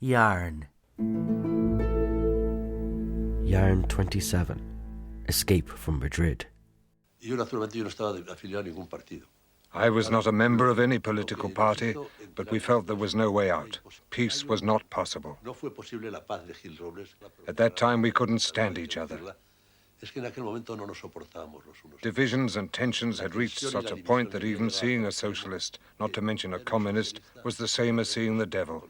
Yarn. Yarn 27. Escape from Madrid. I was not a member of any political party, but we felt there was no way out. Peace was not possible. At that time, we couldn't stand each other. Divisions and tensions had reached such a point that even seeing a socialist, not to mention a communist, was the same as seeing the devil.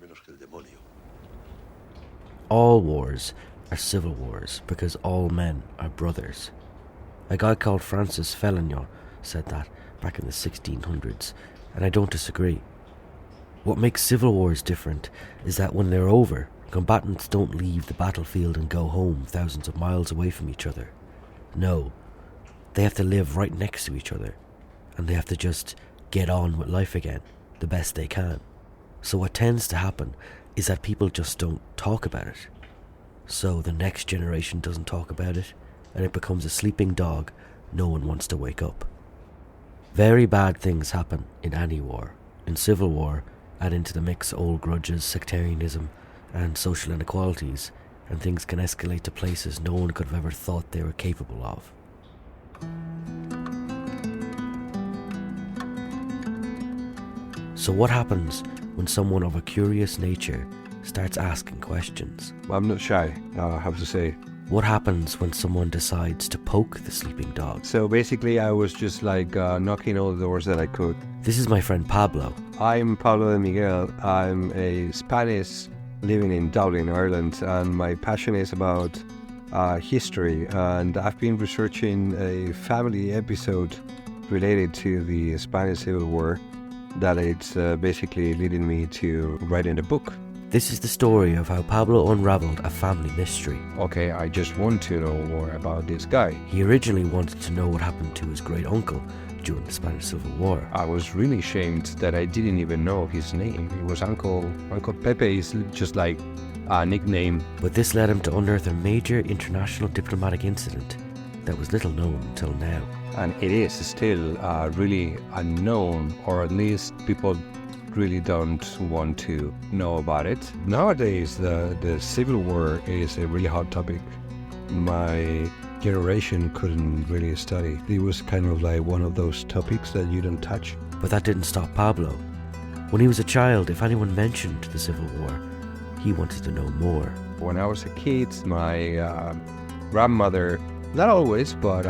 All wars are civil wars because all men are brothers. A guy called Francis Félignon said that back in the 1600s, and I don't disagree. What makes civil wars different is that when they're over, combatants don't leave the battlefield and go home thousands of miles away from each other. No, they have to live right next to each other, and they have to just get on with life again the best they can. So what tends to happen is that people just don't talk about it. So the next generation doesn't talk about it, and it becomes a sleeping dog no one wants to wake up. Very bad things happen in any war. In civil war, add into the mix old grudges, sectarianism, and social inequalities, and things can escalate to places no one could have ever thought they were capable of. So what happens when someone of a curious nature starts asking questions? I'm not shy, I have to say. What happens when someone decides to poke the sleeping dog? So basically I was just knocking all the doors that I could. This is my friend Pablo. I'm Pablo De Miguel. I'm a Spanish living in Dublin, Ireland, and my passion is about history, and I've been researching a family episode related to the Spanish Civil War that it's basically leading me to writing a book. This is the story of how Pablo unraveled a family mystery. Okay, I just want to know more about this guy. He originally wanted to know what happened to his great uncle during the Spanish Civil War. I was really ashamed that I didn't even know his name. It was Uncle Pepe, is just like a nickname. But this led him to unearth a major international diplomatic incident that was little known until now. And it is still really unknown, or at least people really don't want to know about it. Nowadays, the Civil War is a really hot topic. My generation couldn't really study. It was kind of like one of those topics that you don't touch. But that didn't stop Pablo. When he was a child, if anyone mentioned the Civil War, he wanted to know more. When I was a kid, my grandmother, not always, but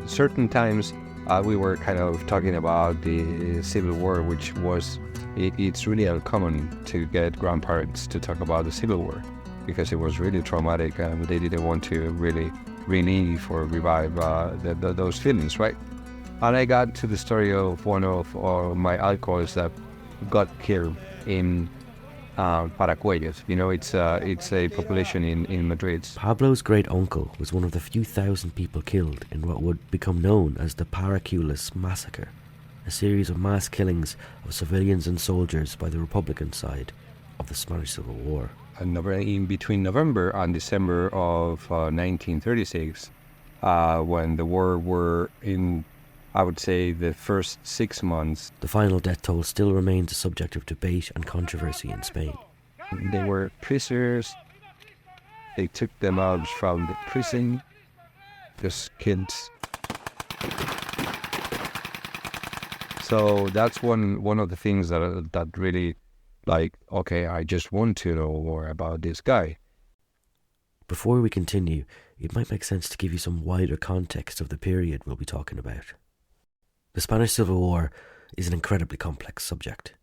certain times we were kind of talking about the Civil War, which was, it's really uncommon to get grandparents to talk about the Civil War because it was really traumatic and they didn't want to really relieve or revive those feelings, right? And I got to the story of one of my uncles that got killed in Paracuellos. You know, it's a population in Madrid. Pablo's great uncle was one of the few thousand people killed in what would become known as the Paracuellos massacre, a series of mass killings of civilians and soldiers by the Republican side of the Spanish Civil War. And in between November and December of 1936, when the war were in, I would say, the first 6 months. The final death toll still remains a subject of debate and controversy in Spain. They were prisoners. They took them out from the prison, just kids. So that's one of the things that really, okay, I just want to know more about this guy. Before we continue, it might make sense to give you some wider context of the period we'll be talking about. The Spanish Civil War is an incredibly complex subject,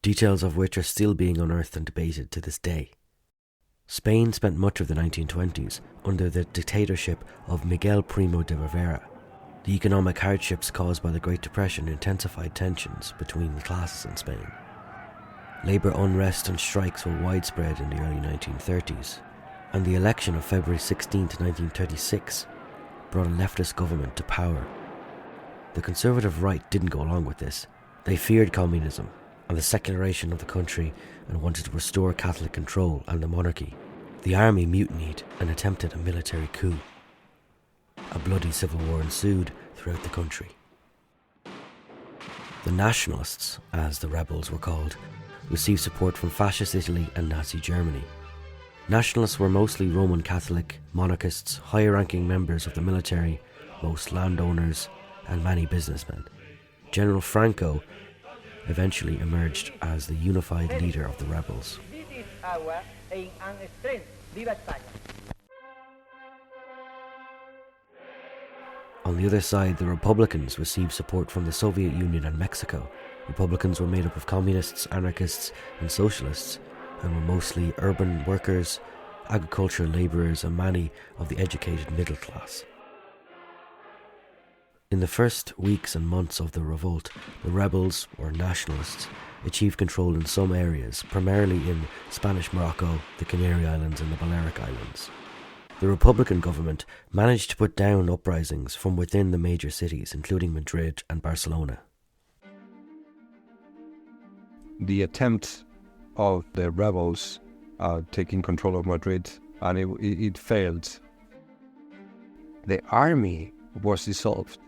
details of which are still being unearthed and debated to this day. Spain spent much of the 1920s under the dictatorship of Miguel Primo de Rivera. The economic hardships caused by the Great Depression intensified tensions between the classes in Spain. Labour unrest and strikes were widespread in the early 1930s, and the election of February 16, 1936 brought a leftist government to power. The conservative right didn't go along with this. They feared communism and the secularization of the country and wanted to restore Catholic control and the monarchy. The army mutinied and attempted a military coup. A bloody civil war ensued throughout the country. The nationalists, as the rebels were called, received support from Fascist Italy and Nazi Germany. Nationalists were mostly Roman Catholic, monarchists, higher-ranking members of the military, most landowners, and many businessmen. General Franco eventually emerged as the unified leader of the rebels. On the other side, the Republicans received support from the Soviet Union and Mexico. Republicans were made up of communists, anarchists, and socialists, and were mostly urban workers, agricultural labourers, and many of the educated middle class. In the first weeks and months of the revolt, the rebels, or nationalists, achieved control in some areas, primarily in Spanish Morocco, the Canary Islands, and the Balearic Islands. The Republican government managed to put down uprisings from within the major cities, including Madrid and Barcelona. The attempt of the rebels taking control of Madrid, and it failed. The army was dissolved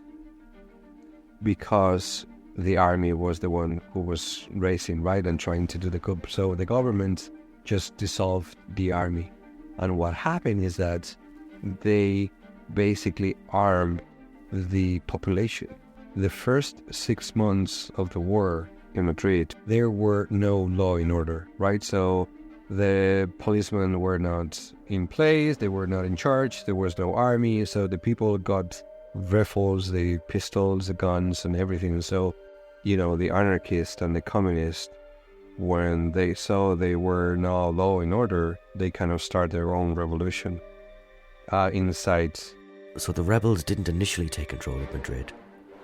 because the army was the one who was racing, right, and trying to do the coup. So the government just dissolved the army. And what happened is that they basically armed the population. The first 6 months of the war in Madrid, there were no law and order, right? So the policemen were not in place, they were not in charge, there was no army, so the people got rifles, the pistols, the guns, and everything. So, the anarchists and the communists, when they saw they were now law and order, they kind of start their own revolution inside. So the rebels didn't initially take control of Madrid,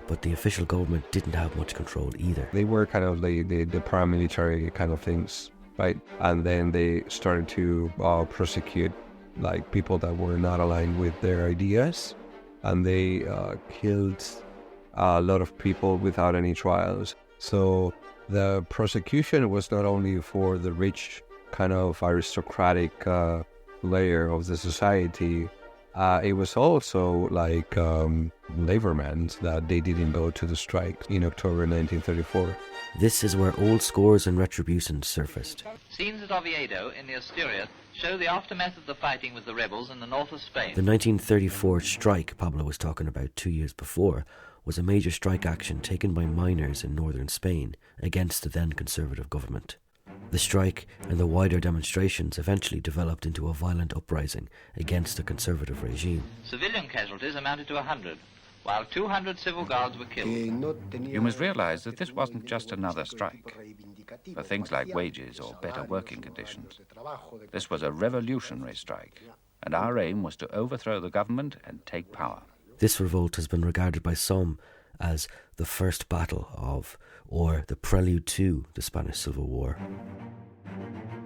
but the official government didn't have much control either. They were kind of the paramilitary kind of things, right? And then they started to prosecute people that were not aligned with their ideas, and they killed a lot of people without any trials. So the prosecution was not only for the rich kind of aristocratic layer of the society, it was also labormen that they didn't go to the strike in October 1934. This is where old scores and retributions surfaced. Scenes at Oviedo in the Asturias show the aftermath of the fighting with the rebels in the north of Spain. The 1934 strike Pablo was talking about 2 years before was a major strike action taken by miners in northern Spain against the then conservative government. The strike and the wider demonstrations eventually developed into a violent uprising against the conservative regime. Civilian casualties amounted to 100, while 200 civil guards were killed. You must realize that this wasn't just another strike for things like wages or better working conditions. This was a revolutionary strike, and our aim was to overthrow the government and take power. This revolt has been regarded by some as the first battle of, or the prelude to, the Spanish Civil War.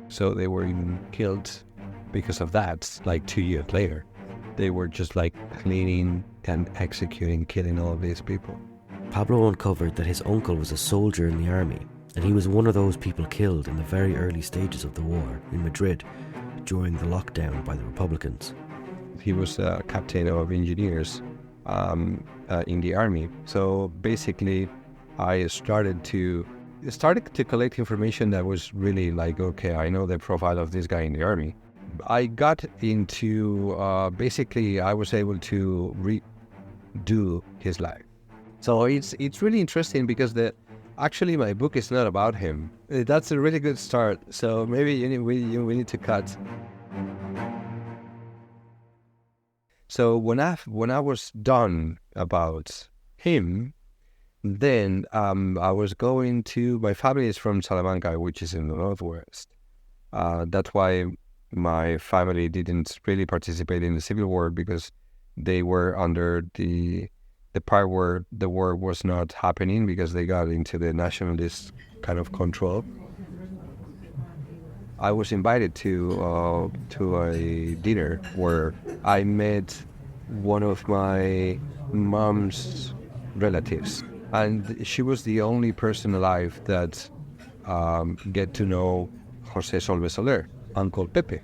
So they were even killed because of that, 2 years later. They were just cleaning and executing, killing all of these people. Pablo uncovered that his uncle was a soldier in the army, and he was one of those people killed in the very early stages of the war in Madrid during the lockdown by the Republicans. He was a captain of engineers in the army. So basically, I started to collect information that was really okay, I know the profile of this guy in the army. I got into, basically, I was able to redo his life. So it's really interesting because actually my book is not about him. That's a really good start. So maybe we need to cut. So when I was done about him, then I was going to, my family is from Salamanca, which is in the northwest. That's why my family didn't really participate in the Civil War, because they were under the part where the war was not happening, because they got into the nationalist kind of control. I was invited to a dinner where I met one of my mom's relatives, and she was the only person alive that get to know José Solve Soler, Uncle Pepe.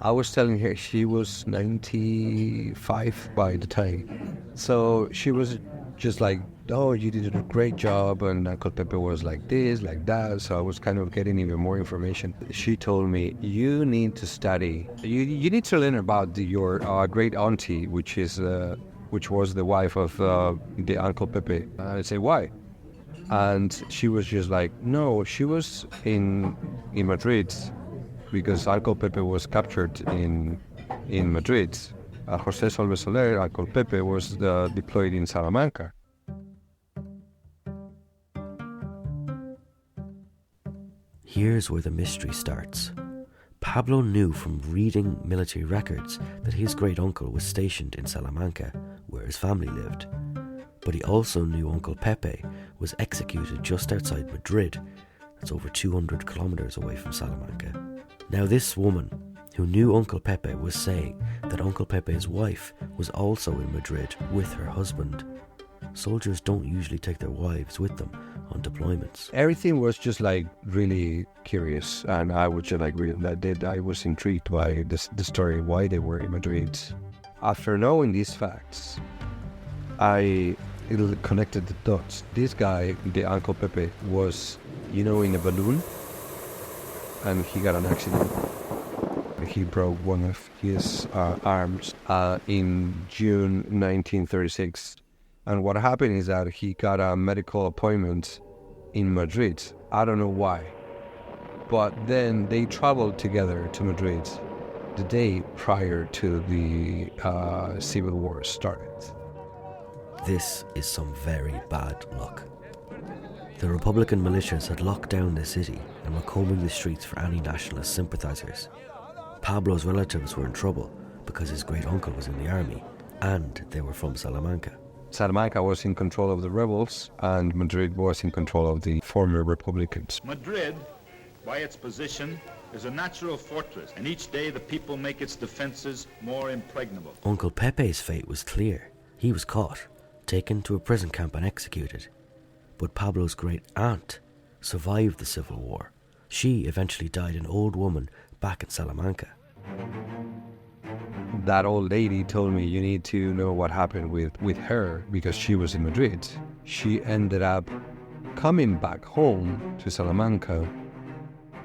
I was telling her she was 95 by the time, so she was just like, oh, you did a great job, and Uncle Pepe was like this, like that. So I was kind of getting even more information. She told me, you need to study. You need to learn about your great auntie, which was the wife of the Uncle Pepe. I say, why? And she was just like, no, she was in Madrid because Uncle Pepe was captured in Madrid. José Solve Soler, Uncle Pepe, was deployed in Salamanca. Here's where the mystery starts. Pablo knew from reading military records that his great-uncle was stationed in Salamanca, where his family lived. But he also knew Uncle Pepe was executed just outside Madrid. That's over 200 kilometers away from Salamanca. Now this woman, who knew Uncle Pepe, was saying that Uncle Pepe's wife was also in Madrid with her husband. Soldiers don't usually take their wives with them on deployments. Everything was just like really curious, and I was just like I was intrigued by the story, why they were in Madrid. After knowing these facts, I connected the dots. This guy, the Uncle Pepe, was, in a balloon, and he got an accident. He broke one of his arms in June 1936. And what happened is that he got a medical appointment in Madrid. I don't know why. But then they traveled together to Madrid the day prior to the Civil War started. This is some very bad luck. The Republican militias had locked down the city and were combing the streets for any nationalist sympathizers. Pablo's relatives were in trouble because his great-uncle was in the army and they were from Salamanca. Salamanca was in control of the rebels and Madrid was in control of the former Republicans. Madrid, by its position, is a natural fortress, and each day the people make its defenses more impregnable. Uncle Pepe's fate was clear. He was caught, taken to a prison camp and executed. But Pablo's great-aunt survived the Civil War. She eventually died an old woman back in Salamanca. That old lady told me, you need to know what happened with her because she was in Madrid. She ended up coming back home to Salamanca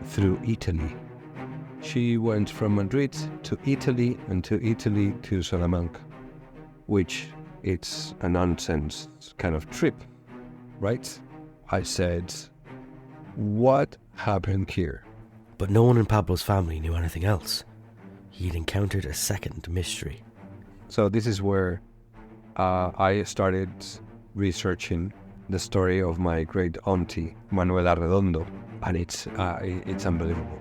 through Italy. She went from Madrid to Italy and to Italy to Salamanca, which it's a nonsense kind of trip, right? I said, what happened here? But no one in Pablo's family knew anything else. He'd encountered a second mystery. So this is where I started researching the story of my great auntie, Manuela Redondo, and it's unbelievable.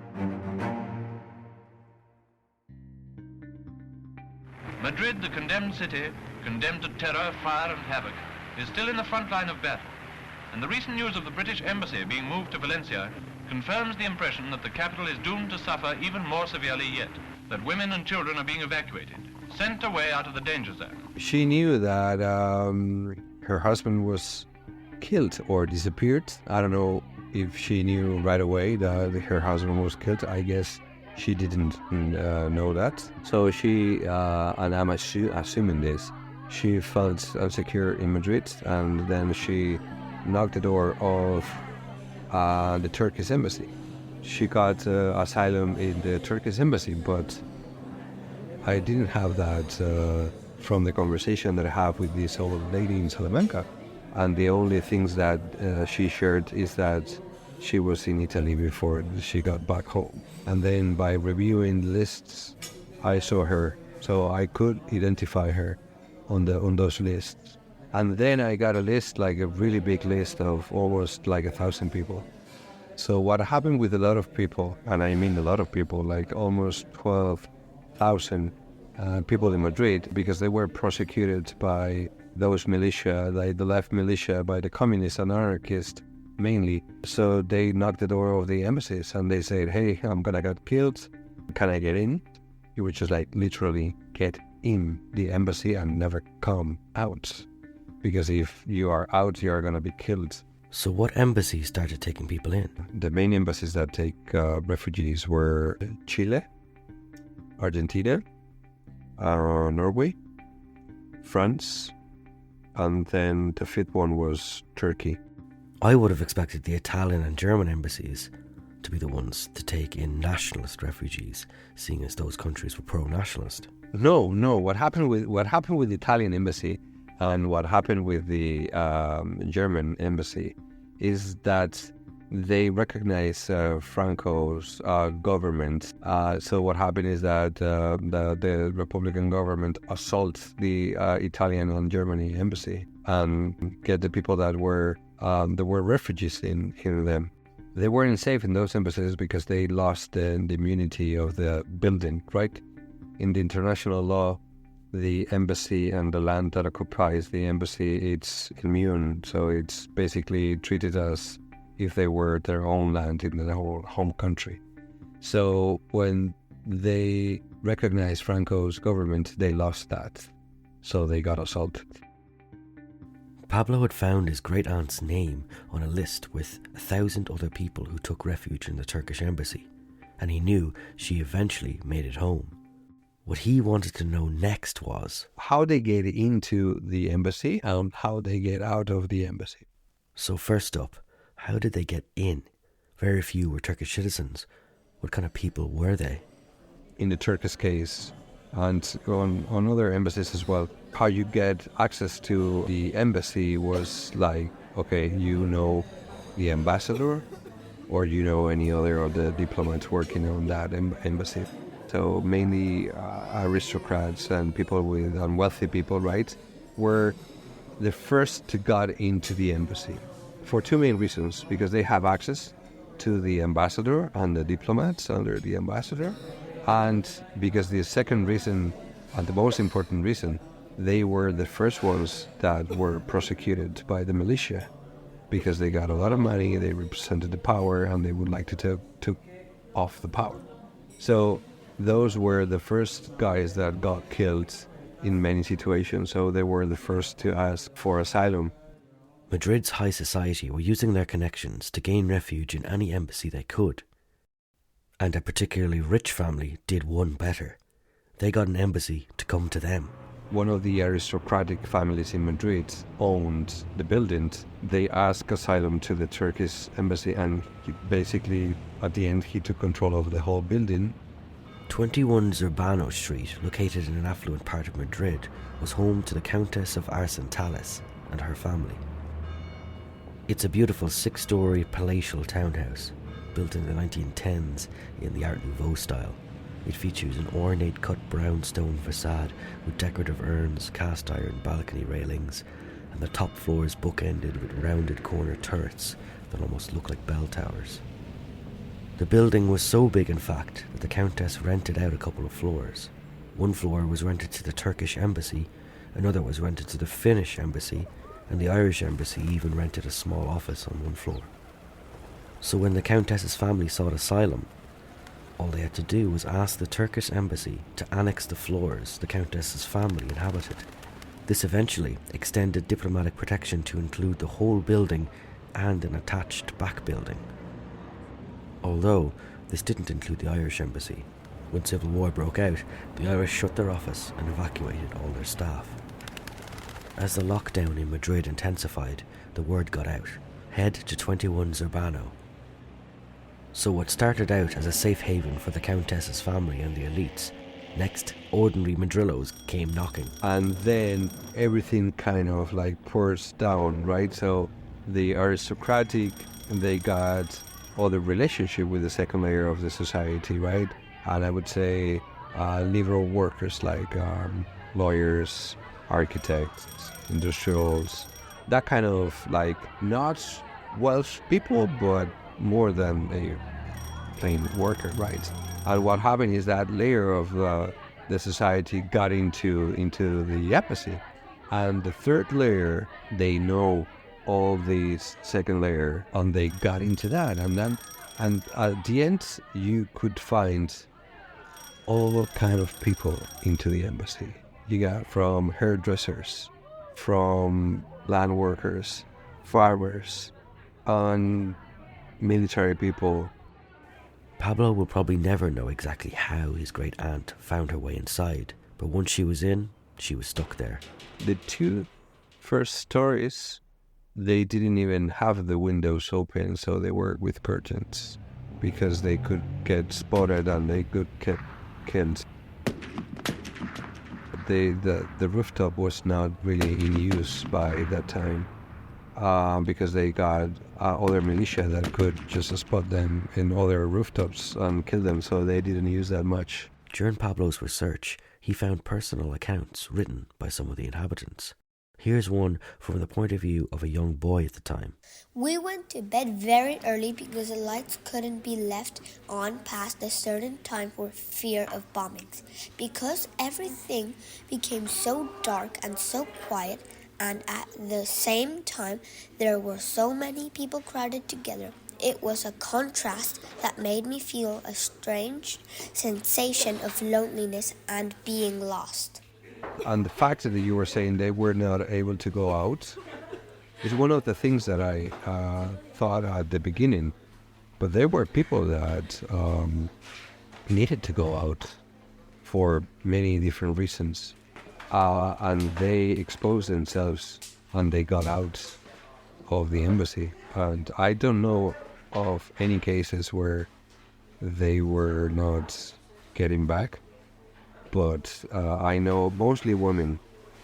Madrid, the condemned city, condemned to terror, fire and havoc, is still in the front line of battle. And the recent news of the British embassy being moved to Valencia confirms the impression that the capital is doomed to suffer even more severely yet, that women and children are being evacuated, sent away out of the danger zone. She knew that her husband was killed or disappeared. I don't know if she knew right away that her husband was killed. I guess she didn't know that. So she, and I'm assuming this, she felt insecure in Madrid, and then she knocked the door of the Turkish embassy. She got asylum in the Turkish embassy, but I didn't have that from the conversation that I have with this old lady in Salamanca. And the only things that she shared is that she was in Italy before she got back home. And then by reviewing the lists, I saw her, so I could identify her on those lists. And then I got a list, like a really big list of almost like 1,000 people. So what happened with a lot of people, and I mean a lot of people, like almost 12,000 people in Madrid, because they were prosecuted by those militia, like the left militia, by the communists and anarchists mainly. So they knocked the door of the embassies and they said, hey, I'm gonna get killed. Can I get in? You would just like literally get in the embassy and never come out. Because if you are out, you are gonna be killed. So what embassies started taking people in? The main embassies that take refugees were Chile, Argentina, Norway, France, and then the fifth one was Turkey. I would have expected the Italian and German embassies to be the ones to take in nationalist refugees, seeing as those countries were pro-nationalist. No. What happened with the Italian embassy and what happened with the German embassy is that they recognize Franco's government. So what happened is that the Republican government assaults the Italian and Germany embassy and get the people that were refugees in them. They weren't safe in those embassies because they lost the immunity of the building, right? In the international law, the embassy and the land that occupies the embassy, it's immune. So it's basically treated as if they were their own land in their whole home country. So when they recognized Franco's government, they lost that. So they got assaulted. Pablo had found his great-aunt's name on a list with 1,000 other people who took refuge in the Turkish embassy, and he knew she eventually made it home. What he wanted to know next was how they get into the embassy and how they get out of the embassy. So first up, how did they get in? Very few were Turkish citizens. What kind of people were they? In the Turkish case, and on other embassies as well, how you get access to the embassy was like, okay, you know the ambassador or you know any other of the diplomats working on that embassy. So mainly aristocrats and people with unwealthy people, right, were the first to got into the embassy for two main reasons: because they have access to the ambassador and the diplomats under the ambassador, and because the second reason, and the most important reason, they were the first ones that were prosecuted by the militia because they got a lot of money, they represented the power, and they would like to take off the power. So those were the first guys that got killed in many situations, so they were the first to ask for asylum. Madrid's high society were using their connections to gain refuge in any embassy they could. And a particularly rich family did one better. They got an embassy to come to them. One of the aristocratic families in Madrid owned the buildings. They asked asylum to the Turkish embassy, and basically, at the end, he took control of the whole building. 21 Zurbano Street, located in an affluent part of Madrid, was home to the Countess of Arsentalis and her family. It's a beautiful 6-story palatial townhouse, built in the 1910s in the Art Nouveau style. It features an ornate cut brown stone facade with decorative urns, cast iron balcony railings, and the top floor is bookended with rounded corner turrets that almost look like bell towers. The building was so big, in fact, that the Countess rented out a couple of floors. One floor was rented to the Turkish embassy, another was rented to the Finnish embassy, and the Irish embassy even rented a small office on one floor. So when the Countess's family sought asylum, all they had to do was ask the Turkish embassy to annex the floors the Countess's family inhabited. This eventually extended diplomatic protection to include the whole building and an attached back building. Although this didn't include the Irish embassy. When civil war broke out, the Irish shut their office and evacuated all their staff. As the lockdown in Madrid intensified, the word got out: head to 21 Zurbano. So what started out as a safe haven for the Countess's family and the elites, next, ordinary Madrillos came knocking. And then everything kind of like pours down, right? So the aristocratic, they got all the relationship with the second layer of the society, right? And I would say liberal workers like lawyers, architects, industrials, that kind of like not Welsh people, but more than a plain worker, right? And what happened is that layer of the society got into the embassy, and the third layer, they know all these second layer, and they got into that, and at the end you could find all kind of people into the embassy. You got from hairdressers, from land workers, farmers, and military people. Pablo will probably never know exactly how his great aunt found her way inside, but once she was in, she was stuck there. The two first stories, they didn't even have the windows open, so they were with curtains because they could get spotted and they could get killed. The rooftop was not really in use by that time because they got other militia that could just spot them in other rooftops and kill them, so they didn't use that much. During Pablo's research, he found personal accounts written by some of the inhabitants. Here's one from the point of view of a young boy at the time. We went to bed very early because the lights couldn't be left on past a certain time for fear of bombings. Because everything became so dark and so quiet, and at the same time there were so many people crowded together, it was a contrast that made me feel a strange sensation of loneliness and being lost. And the fact that you were saying they were not able to go out is one of the things that I thought at the beginning. But there were people that needed to go out for many different reasons. And they exposed themselves and they got out of the embassy. And I don't know of any cases where they were not getting back. But I know mostly women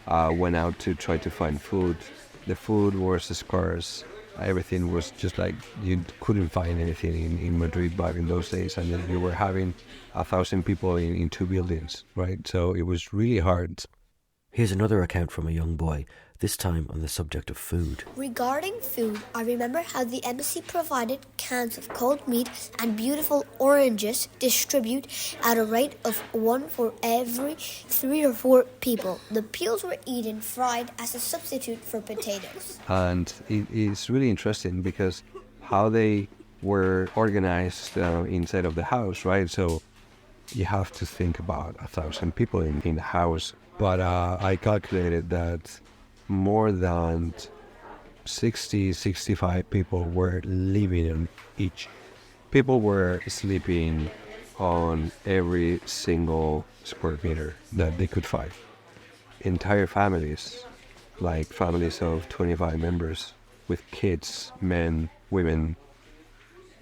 went out to try to find food. The food was scarce. Everything was just like you couldn't find anything in Madrid back in those days. And then you were having 1,000 people in 2 buildings, right? So it was really hard. Here's another account from a young boy, this time on the subject of food. Regarding food, I remember how the embassy provided cans of cold meat and beautiful oranges distributed at a rate of 1 for every 3 or 4 people. The peels were eaten fried as a substitute for potatoes. And it is really interesting because how they were organized inside of the house, right? So you have to think about 1,000 people in the house. But I calculated that more than 65 people were living in each. People were sleeping on every single square meter that they could find. Entire families, like families of 25 members with kids, men, women,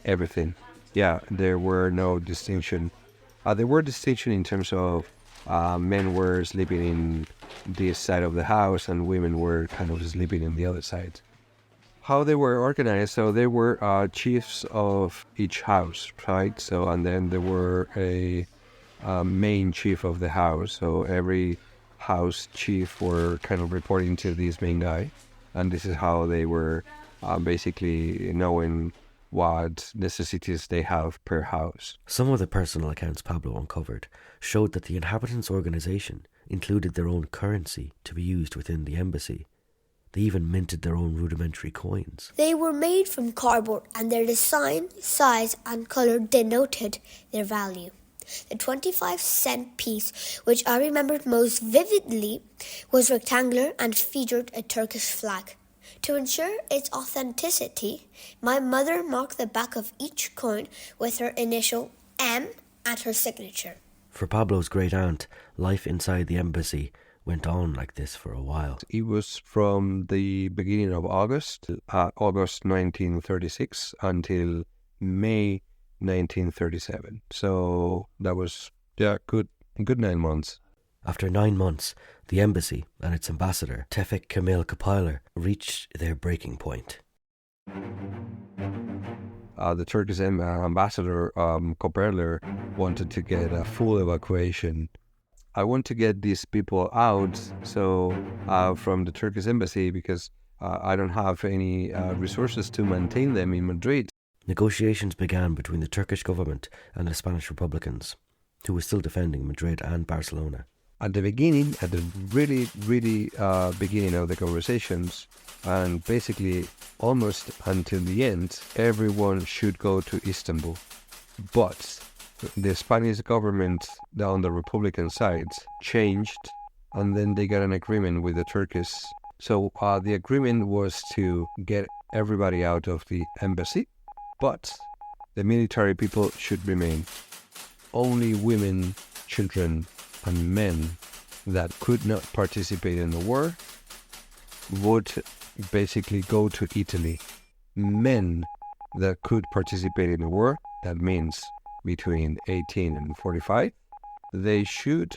everything. Yeah, there were no distinction. There were distinction in terms of men were sleeping in this side of the house and women were kind of sleeping in the other side. How they were organized, so they were chiefs of each house, right? So, and then there were a main chief of the house. So every house chief were kind of reporting to this main guy. And this is how they were basically knowing what necessities they have per house. Some of the personal accounts Pablo uncovered showed that the inhabitants' organization included their own currency to be used within the embassy. They even minted their own rudimentary coins. They were made from cardboard and their design, size and color denoted their value. The 25-cent piece, which I remembered most vividly, was rectangular and featured a Turkish flag. To ensure its authenticity, my mother marked the back of each coin with her initial M and her signature. For Pablo's great-aunt, life inside the embassy went on like this for a while. It was from the beginning of August 1936, until May 1937. So that was, good 9 months. After 9 months, the embassy and its ambassador, Tevfik Kemal Kapaylar, reached their breaking point. The Turkish ambassador, Kapaylar, wanted to get a full evacuation. I want to get these people out from the Turkish embassy because I don't have any resources to maintain them in Madrid. Negotiations began between the Turkish government and the Spanish Republicans, who were still defending Madrid and Barcelona. At the beginning, at the really beginning of the conversations, and basically almost until the end, everyone should go to Istanbul. But the Spanish government on the Republican side changed, and then they got an agreement with the Turkish. So the agreement was to get everybody out of the embassy, but the military people should remain. Only women, children, and men that could not participate in the war would basically go to Italy. Men that could participate in the war, that means between 18 and 45, they should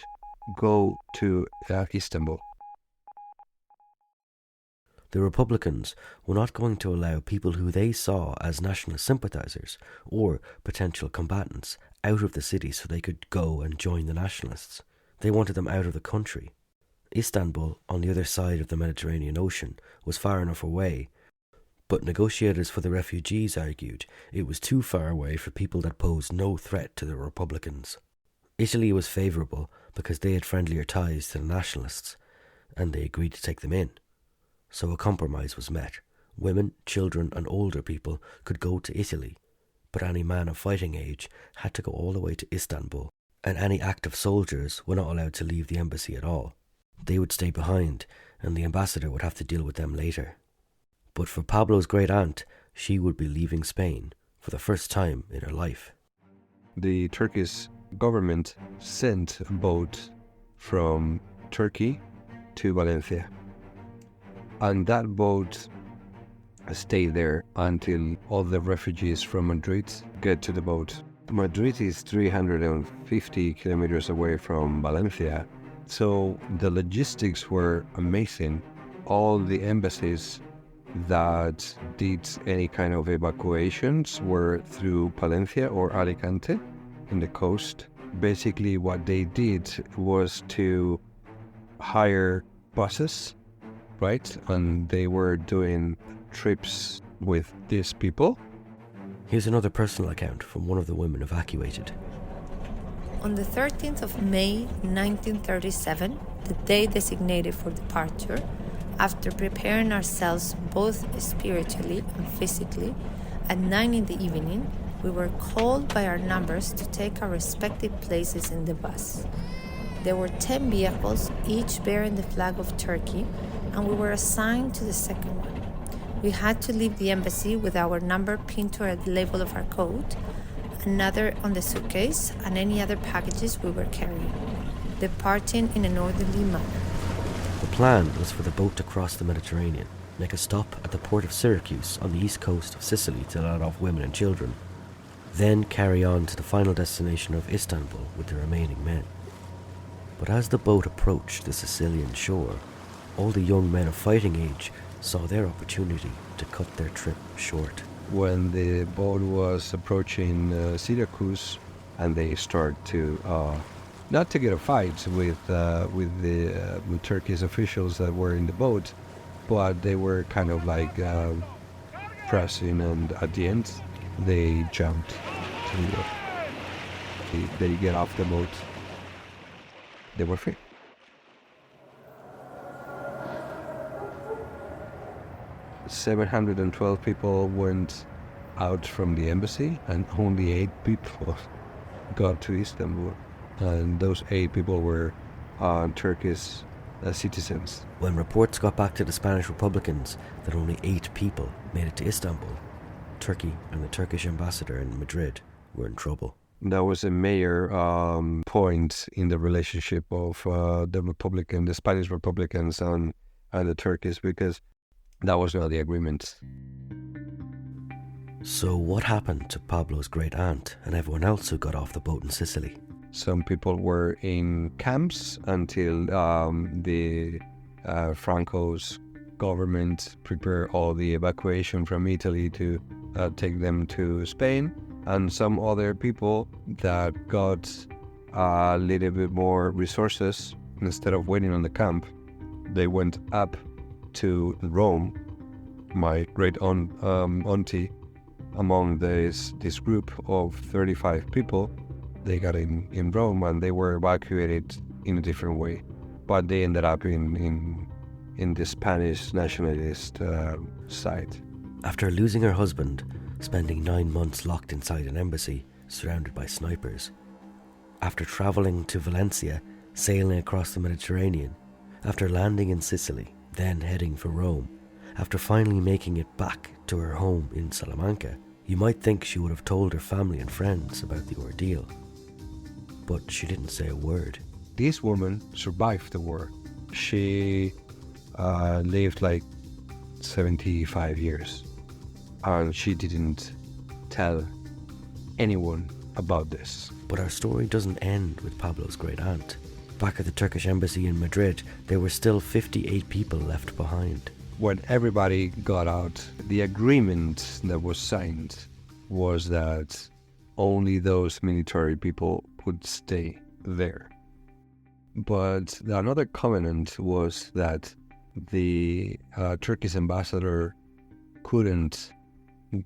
go to Istanbul. The Republicans were not going to allow people who they saw as nationalist sympathizers or potential combatants out of the city so they could go and join the nationalists. They wanted them out of the country. Istanbul, on the other side of the Mediterranean Ocean, was far enough away, but negotiators for the refugees argued it was too far away for people that posed no threat to the Republicans. Italy was favourable because they had friendlier ties to the nationalists, and they agreed to take them in. So a compromise was met. Women, children and older people could go to Italy, but any man of fighting age had to go all the way to Istanbul, and any active soldiers were not allowed to leave the embassy at all. They would stay behind, and the ambassador would have to deal with them later. But for Pablo's great-aunt, she would be leaving Spain for the first time in her life. The Turkish government sent a boat from Turkey to Valencia. And that boat stayed there until all the refugees from Madrid get to the boat. Madrid is 350 kilometers away from Valencia, so the logistics were amazing. All the embassies that did any kind of evacuations were through Palencia or Alicante in the coast. Basically what they did was to hire buses, right? And they were doing trips with these people. Here's another personal account from one of the women evacuated. On the 13th of May 1937, the day designated for departure, after preparing ourselves both spiritually and physically, at 9 in the evening, we were called by our numbers to take our respective places in the bus. There were 10 vehicles, each bearing the flag of Turkey, and we were assigned to the second one. We had to leave the embassy with our number pinned to the label of our coat, another on the suitcase, and any other packages we were carrying, departing in an orderly manner. The plan was for the boat to cross the Mediterranean, make a stop at the port of Syracuse on the east coast of Sicily to let off women and children, then carry on to the final destination of Istanbul with the remaining men. But as the boat approached the Sicilian shore, all the young men of fighting age saw their opportunity to cut their trip short. When the boat was approaching Syracuse, and they start to not to get a fight with the Turkish officials that were in the boat, but they were kind of like pressing, and at the end they jumped they get off the boat. They were free. "712 people went out from the embassy, and only 8 people got to Istanbul. And those 8 people were Turkish citizens." When reports got back to the Spanish Republicans that only 8 people made it to Istanbul, Turkey and the Turkish ambassador in Madrid were in trouble. That was a major point in the relationship of the Spanish Republicans and the Turkish, because that was not the agreement. So what happened to Pablo's great-aunt and everyone else who got off the boat in Sicily? Some people were in camps until the Franco's government prepared all the evacuation from Italy to take them to Spain. And some other people that got a little bit more resources, instead of waiting on the camp, they went up to Rome. My auntie, among this group of 35 people, they got in Rome, and they were evacuated in a different way, but they ended up in the Spanish nationalist side. After losing her husband, spending 9 months locked inside an embassy, surrounded by snipers, after travelling to Valencia, sailing across the Mediterranean, after landing in Sicily, then heading for Rome, after finally making it back to her home in Salamanca, you might think she would have told her family and friends about the ordeal. But she didn't say a word. This woman survived the war. She lived like 75 years, and she didn't tell anyone about this. But our story doesn't end with Pablo's great aunt. Back at the Turkish embassy in Madrid, there were still 58 people left behind. When everybody got out, the agreement that was signed was that only those military people would stay there. But another covenant was that the Turkish ambassador couldn't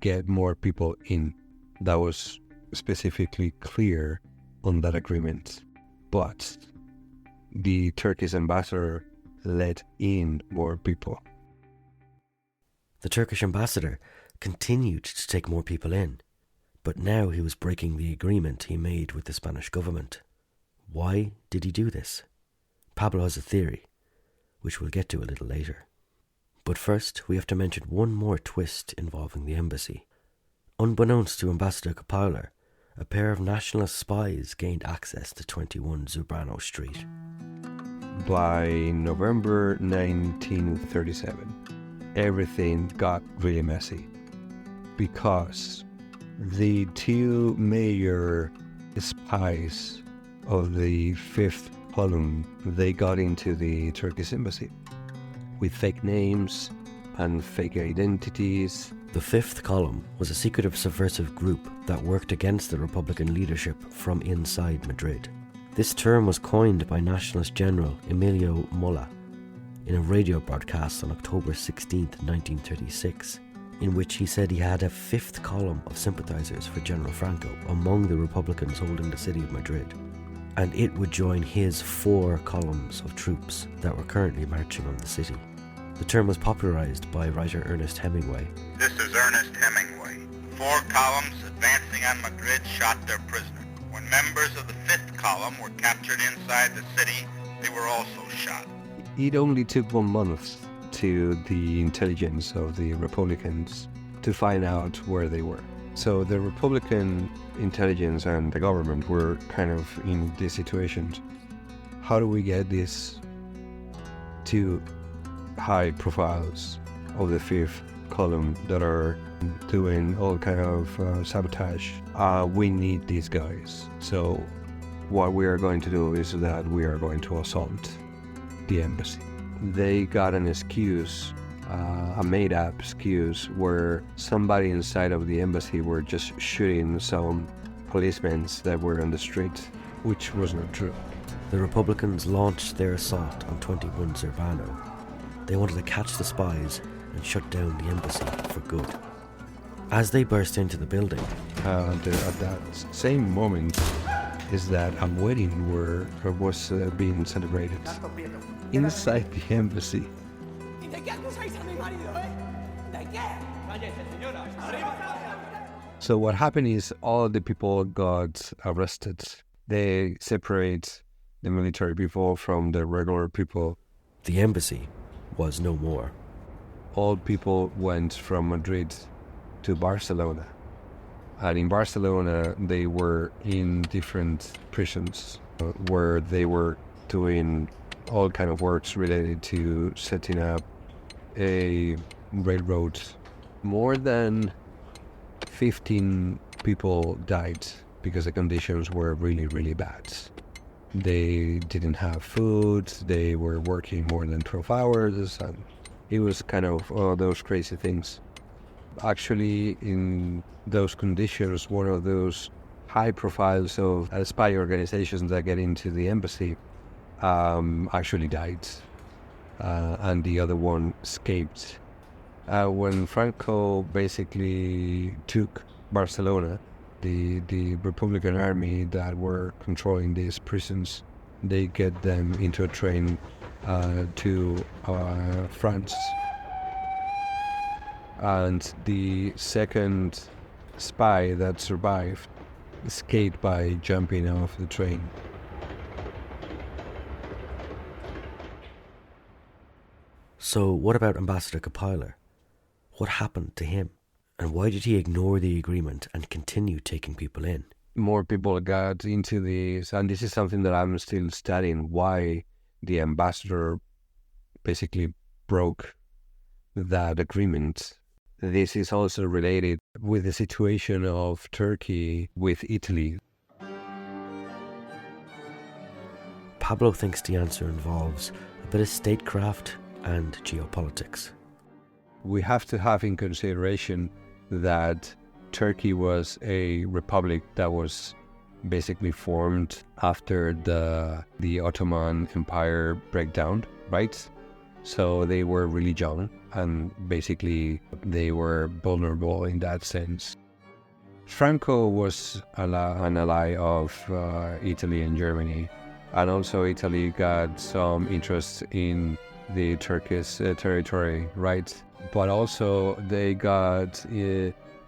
get more people in. That was specifically clear on that agreement. But the Turkish ambassador let in more people. The Turkish ambassador continued to take more people in, but now he was breaking the agreement he made with the Spanish government. Why did he do this? Pablo has a theory, which we'll get to a little later. But first, we have to mention one more twist involving the embassy. Unbeknownst to Ambassador Kapowler, a pair of nationalist spies gained access to 21 Zubrano Street. By November 1937, everything got really messy because the two major spies of the fifth column, they got into the Turkish embassy with fake names and fake identities. The fifth column was a secretive subversive group that worked against the Republican leadership from inside Madrid. This term was coined by Nationalist General Emilio Mola in a radio broadcast on October 16, 1936, in which he said he had a fifth column of sympathizers for General Franco among the Republicans holding the city of Madrid, and it would join his 4 columns of troops that were currently marching on the city. The term was popularized by writer Ernest Hemingway. This is Ernest Hemingway. 4 columns advancing on Madrid shot their prisoner. When members of the 5th column were captured inside the city, they were also shot. It only took 1 month to the intelligence of the Republicans to find out where they were. So the Republican intelligence and the government were kind of in this situation. How do we get these 2 high profiles of the 5th column that are doing all kind of sabotage? We need these guys. So what we are going to do is that we are going to assault the embassy. They got an excuse, a made-up excuse, where somebody inside of the embassy were just shooting some policemen that were on the street, which was not true. The Republicans launched their assault on 21 Zurbano. They wanted to catch the spies and shut down the embassy for good. As they burst into the building, at that same moment is that a wedding was being celebrated inside the embassy. So what happened is all the people got arrested. They separate the military people from the regular people. The embassy was no more. All people went from Madrid to Barcelona. And in Barcelona, they were in different prisons where they were doing all kind of works related to setting up a railroad. More than 15 people died because the conditions were really, really bad. They didn't have food, they were working more than 12 hours, and it was kind of all those crazy things. Actually, in those conditions, one of those high profiles of spy organizations that get into the embassy actually died, and the other one escaped. When Franco basically took Barcelona, the Republican army that were controlling these prisons, they get them into a train to France. And the second spy that survived escaped by jumping off the train. So what about Ambassador Kapowler? What happened to him? And why did he ignore the agreement and continue taking people in? More people got into this, and this is something that I'm still studying, why the ambassador basically broke that agreement. This is also related with the situation of Turkey with Italy. Pablo thinks the answer involves a bit of statecraft and geopolitics. We have to have in consideration that Turkey was a republic that was basically formed after the Ottoman Empire breakdown, right? So they were really young, and basically they were vulnerable in that sense. Franco was an ally of Italy and Germany, and also Italy got some interest in the Turkish territory, right? But also they got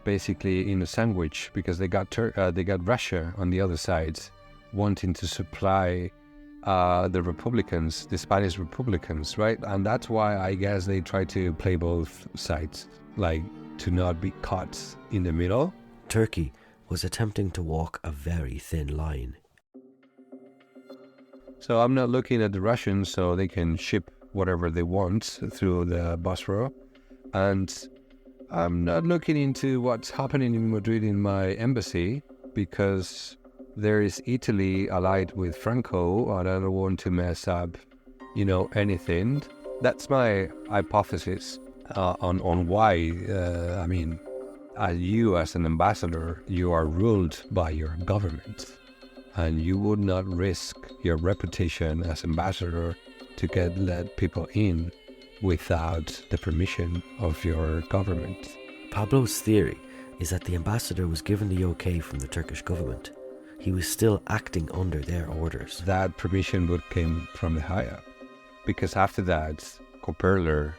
basically in a sandwich, because they got Russia on the other side, wanting to supply the Republicans, the Spanish Republicans, right? And that's why I guess they try to play both sides, like to not be caught in the middle. Turkey was attempting to walk a very thin line. So I'm not looking at the Russians so they can ship whatever they want through the Bosphorus, and I'm not looking into what's happening in Madrid in my embassy, because there is Italy allied with Franco, and I don't want to mess up, anything. That's my hypothesis on why, you as an ambassador, you are ruled by your government, and you would not risk your reputation as ambassador to let people in without the permission of your government. Pablo's theory is that the ambassador was given the okay from the Turkish government. He was still acting under their orders. That permission would came from the higher, because after that, Koperler,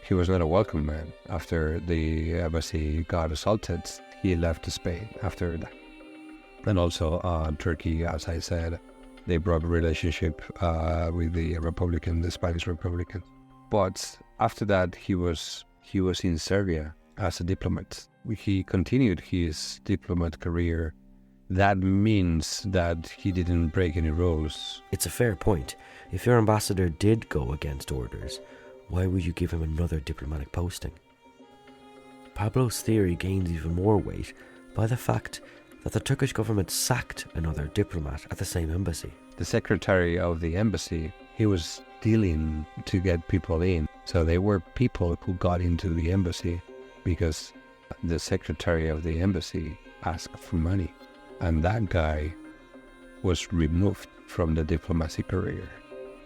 he was not a welcome man. After the embassy got assaulted, he left Spain after that. And also Turkey, as I said, they brought a relationship with the Spanish Republican. But after that, he was in Serbia as a diplomat. He continued his diplomat career. That means that he didn't break any rules. It's a fair point. If your ambassador did go against orders, why would you give him another diplomatic posting? Pablo's theory gains even more weight by the fact that the Turkish government sacked another diplomat at the same embassy. The secretary of the embassy, he was dealing to get people in. So they were people who got into the embassy because the secretary of the embassy asked for money. And that guy was removed from the diplomacy career.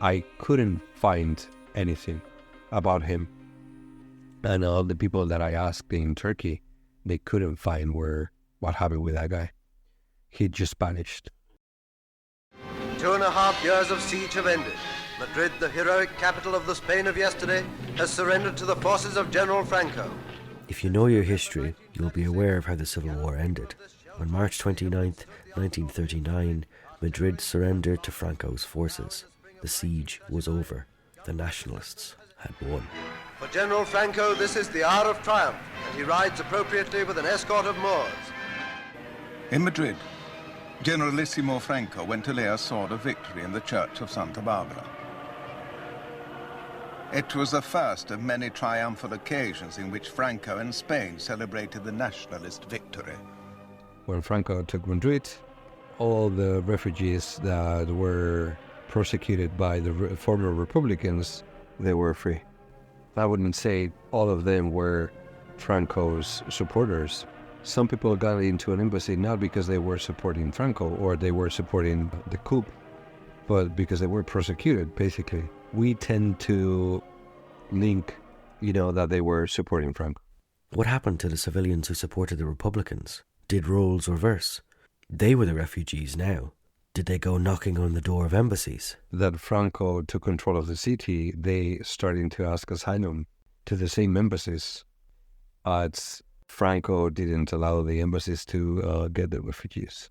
I couldn't find anything about him. And all the people that I asked in Turkey, they couldn't find what happened with that guy. He just vanished. 2.5 years of siege have ended. Madrid, the heroic capital of the Spain of yesterday, has surrendered to the forces of General Franco. If you know your history, you'll be aware of how the Civil War ended. On March 29th, 1939, Madrid surrendered to Franco's forces. The siege was over. The nationalists had won. For General Franco, this is the hour of triumph, and he rides appropriately with an escort of Moors. In Madrid, Generalissimo Franco went to lay a sword of victory in the church of Santa Barbara. It was the first of many triumphal occasions in which Franco and Spain celebrated the nationalist victory. When Franco took Madrid, all the refugees that were persecuted by the former Republicans, they were free. I wouldn't say all of them were Franco's supporters. Some people got into an embassy not because they were supporting Franco or they were supporting the coup, but because they were persecuted, basically. We tend to link, that they were supporting Franco. What happened to the civilians who supported the Republicans? Did roles reverse? They were the refugees now. Did they go knocking on the door of embassies? That Franco took control of the city, they started to ask asylum to the same embassies. Franco didn't allow the embassies to get the refugees.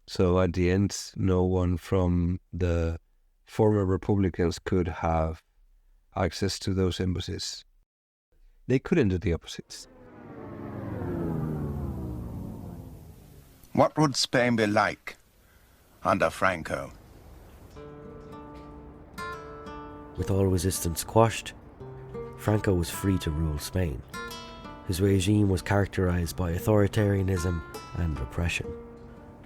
So at the end, no one from the former Republicans could have access to those embassies. They couldn't do the opposites. What would Spain be like under Franco? With all resistance quashed, Franco was free to rule Spain. His regime was characterized by authoritarianism and repression.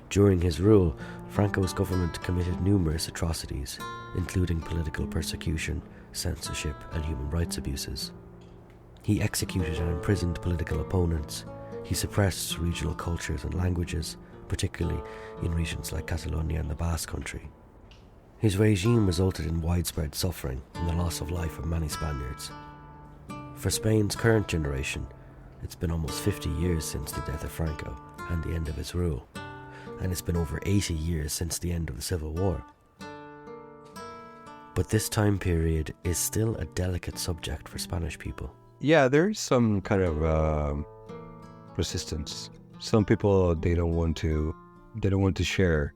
During his rule, Franco's government committed numerous atrocities, including political persecution, censorship, and human rights abuses. He executed and imprisoned political opponents. He suppressed regional cultures and languages, particularly in regions like Catalonia and the Basque Country. His regime resulted in widespread suffering and the loss of life of many Spaniards. For Spain's current generation, it's been almost 50 years since the death of Franco and the end of his rule, and it's been over 80 years since the end of the Civil War. But this time period is still a delicate subject for Spanish people. Yeah, there's some kind of resistance. Some people, they don't want to share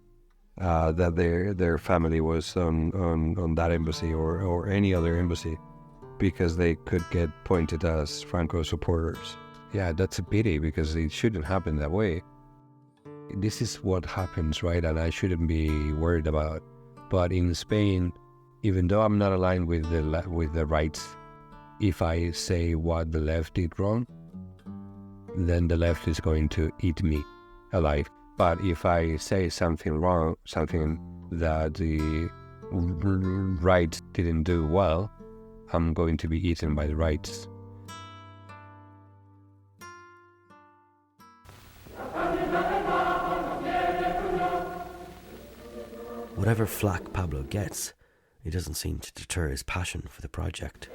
that their family was on that embassy or any other embassy, because they could get pointed as Franco supporters. Yeah, that's a pity, because it shouldn't happen that way. This is what happens, right? And I shouldn't be worried about. But in Spain, even though I'm not aligned with the right, if I say what the left did wrong, then the left is going to eat me alive. But if I say something wrong, something that the right didn't do well, I'm going to be eaten by the rights. Whatever flack Pablo gets, it doesn't seem to deter his passion for the project.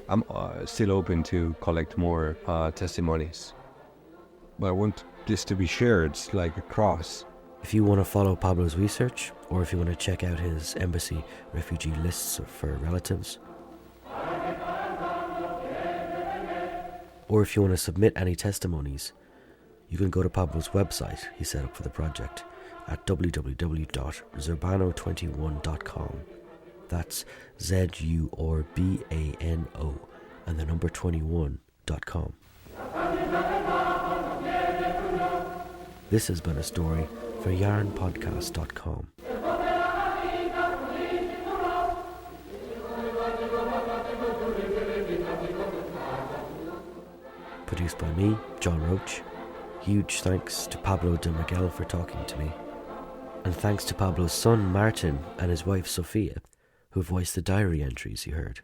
I'm still open to collect more testimonies, but I want this to be shared like across. If you want to follow Pablo's research, or if you want to check out his embassy refugee lists for relatives, or if you want to submit any testimonies, you can go to Pablo's website he set up for the project at www.zurbano21.com. That's ZURBANO and the number 21.com. This has been a story for yarnpodcast.com. Produced by me, John Roach. Huge thanks to Pablo De Miguel for talking to me. And thanks to Pablo's son Martin and his wife Sofía, who voiced the diary entries you heard.